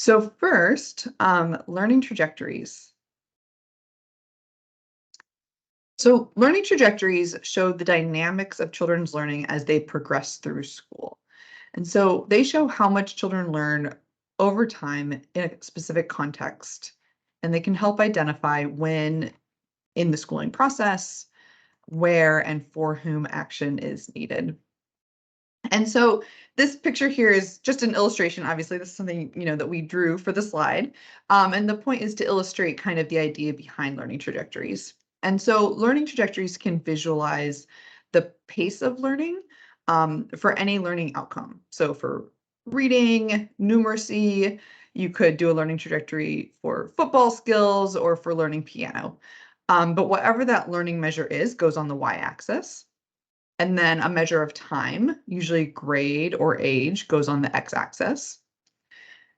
So first, learning trajectories. So learning trajectories show the dynamics of children's learning as they progress through school. And so they show how much children learn over time in a specific context. And they can help identify when in the schooling process, where and for whom action is needed. And so this picture here is just an illustration. Obviously, this is something, that we drew for the slide. And the point is to illustrate kind of the idea behind learning trajectories. And so learning trajectories can visualize the pace of learning for any learning outcome. So for reading, numeracy, you could do a learning trajectory for football skills or for learning piano. But whatever that learning measure is goes on the y-axis. And then a measure of time, usually grade or age, goes on the x-axis.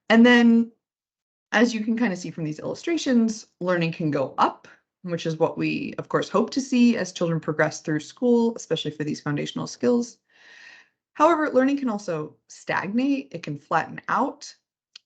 And then, as you can kind of see from these illustrations, learning can go up, which is what we, of course, hope to see as children progress through school, especially for these foundational skills. However, learning can also stagnate, it can flatten out,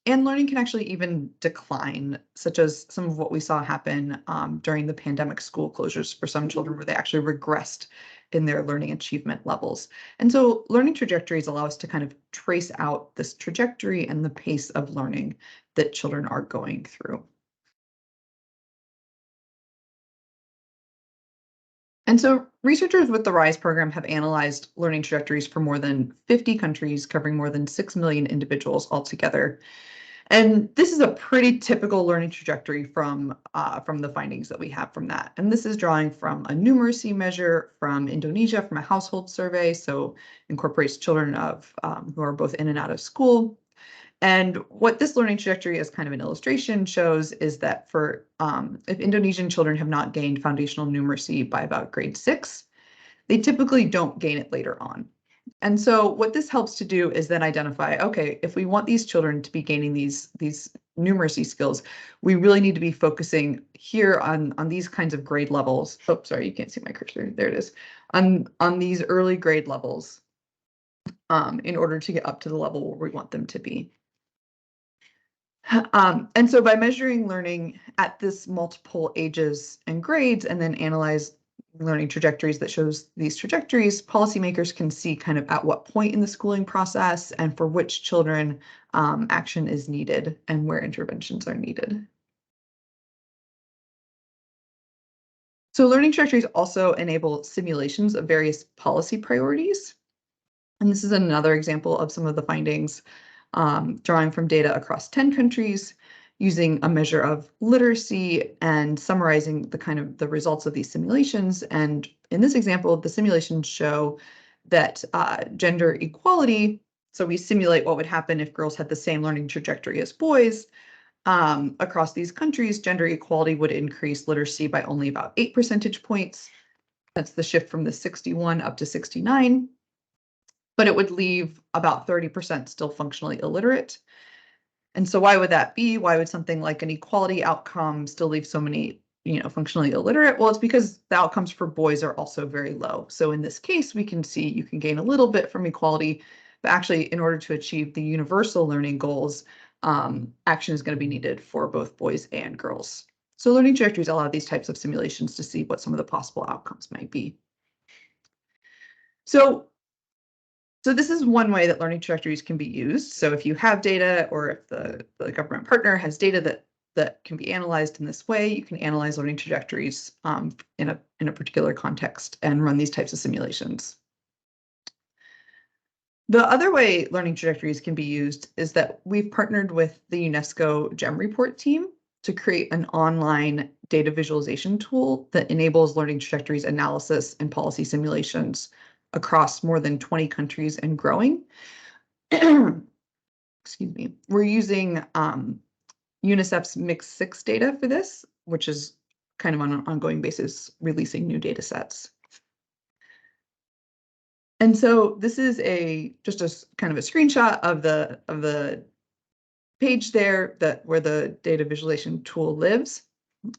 and learning can actually even decline, such as some of what we saw happen during the pandemic school closures for some children where they actually regressed in their learning achievement levels. And so learning trajectories allow us to kind of trace out this trajectory and the pace of learning that children are going through. And so researchers with the RISE program have analyzed learning trajectories for more than 50 countries, covering more than 6 million individuals altogether. And this is a pretty typical learning trajectory from the findings that we have from that. And this is drawing from a numeracy measure from Indonesia, from a household survey, so incorporates children of who are both in and out of school. And what this learning trajectory as kind of an illustration shows is that for if Indonesian children have not gained foundational numeracy by about grade 6, they typically don't gain it later on. And so what this helps to do is then identify, okay, if we want these children to be gaining these numeracy skills, we really need to be focusing here on these kinds of grade levels. Oh, sorry, you can't see my cursor. There it is. On these early grade levels in order to get up to the level where we want them to be. And so by measuring learning at this multiple ages and grades and then analyze learning trajectories that shows these trajectories, policymakers can see kind of at what point in the schooling process and for which children action is needed and where interventions are needed. So learning trajectories also enable simulations of various policy priorities. And this is another example of some of the findings drawing from data across 10 countries, using a measure of literacy and summarizing the results of these simulations. And in this example, the simulations show that gender equality, so we simulate what would happen if girls had the same learning trajectory as boys. Across these countries, gender equality would increase literacy by only about 8 percentage points. That's the shift from the 61 up to 69. But it would leave about 30% still functionally illiterate. And so why would that be? Why would something like an equality outcome still leave so many, functionally illiterate? Well, it's because the outcomes for boys are also very low. So in this case, we can see you can gain a little bit from equality, but actually in order to achieve the universal learning goals, action is going to be needed for both boys and girls. So learning trajectories allow these types of simulations to see what some of the possible outcomes might be. So this is one way that learning trajectories can be used. So if you have data or if the government partner has data that can be analyzed in this way, you can analyze learning trajectories in a particular context and run these types of simulations. The other way learning trajectories can be used is that we've partnered with the UNESCO GEM report team to create an online data visualization tool that enables learning trajectories analysis and policy simulations across more than 20 countries and growing. Excuse me. We're using UNICEF's Mix 6 data for this, which is kind of on an ongoing basis releasing new data sets. And so this is just a kind of a screenshot of the page there where the data visualization tool lives.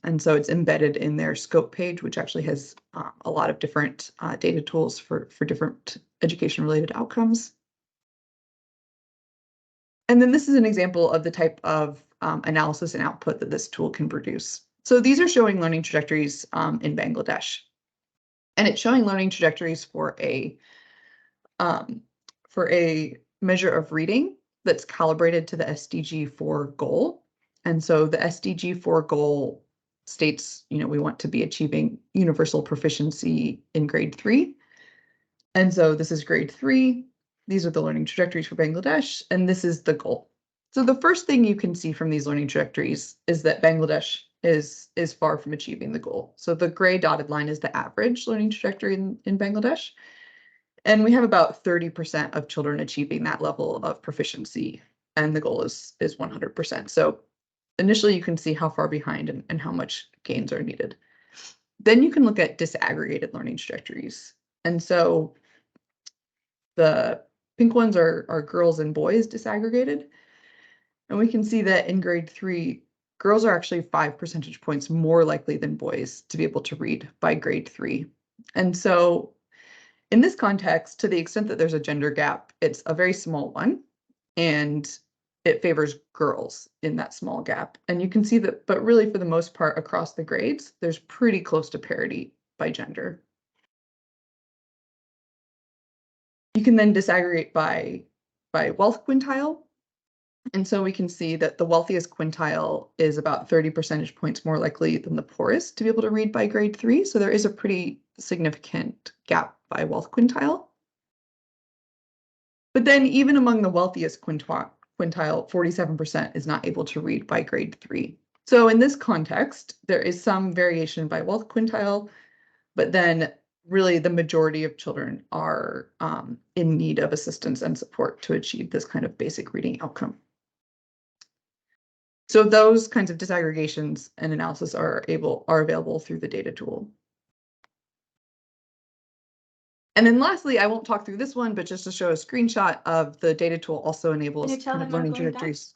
And so it's embedded in their scope page, which actually has a lot of different data tools for different education-related outcomes. And then this is an example of the type of analysis and output that this tool can produce. So these are showing learning trajectories in Bangladesh. And it's showing learning trajectories for a measure of reading that's calibrated to the SDG 4 goal. And so the SDG 4 goal states, we want to be achieving universal proficiency in grade 3. And so this is grade 3. These are the learning trajectories for Bangladesh, and this is the goal. So the first thing you can see from these learning trajectories is that Bangladesh is far from achieving the goal. So the gray dotted line is the average learning trajectory in Bangladesh. And we have about 30% of children achieving that level of proficiency, and the goal is 100%. So initially you can see how far behind and how much gains are needed. Then you can look at disaggregated learning trajectories. And so the pink ones are girls and boys disaggregated. And we can see that in grade 3, girls are actually 5 percentage points more likely than boys to be able to read by grade 3. And so in this context, to the extent that there's a gender gap, it's a very small one, and it favors girls in that small gap. And you can see that, but really for the most part across the grades, there's pretty close to parity by gender. You can then disaggregate by wealth quintile. And so we can see that the wealthiest quintile is about 30 percentage points more likely than the poorest to be able to read by grade 3. So there is a pretty significant gap by wealth quintile. But then even among the wealthiest quintile, 47% is not able to read by grade 3. So in this context, there is some variation by wealth quintile, but then really the majority of children are in need of assistance and support to achieve this kind of basic reading outcome. So those kinds of disaggregations and analysis are available through the data tool. And then lastly, I won't talk through this one, but just to show a screenshot of the data tool also enables kind of learning trajectories.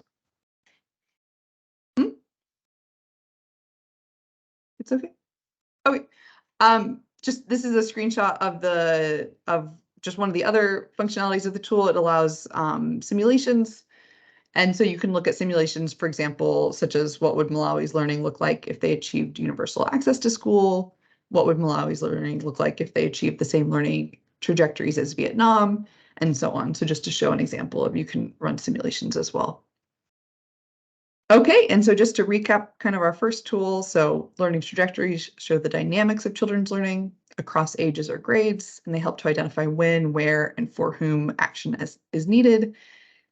It's okay. Okay. Just this is a screenshot of just one of the other functionalities of the tool. It allows simulations. And so you can look at simulations, for example, such as what would Malawi's learning look like if they achieved universal access to school? What would Malawi's learning look like if they achieved the same learning trajectories as Vietnam, and so on. So just to show an example of, you can run simulations as well. Okay, and so just to recap kind of our first tool, so learning trajectories show the dynamics of children's learning across ages or grades, and they help to identify when, where, and for whom action is needed.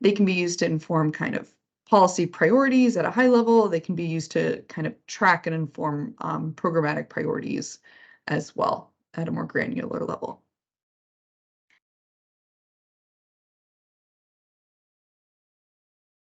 They can be used to inform kind of policy priorities at a high level. They can be used to kind of track and inform programmatic priorities as well at a more granular level.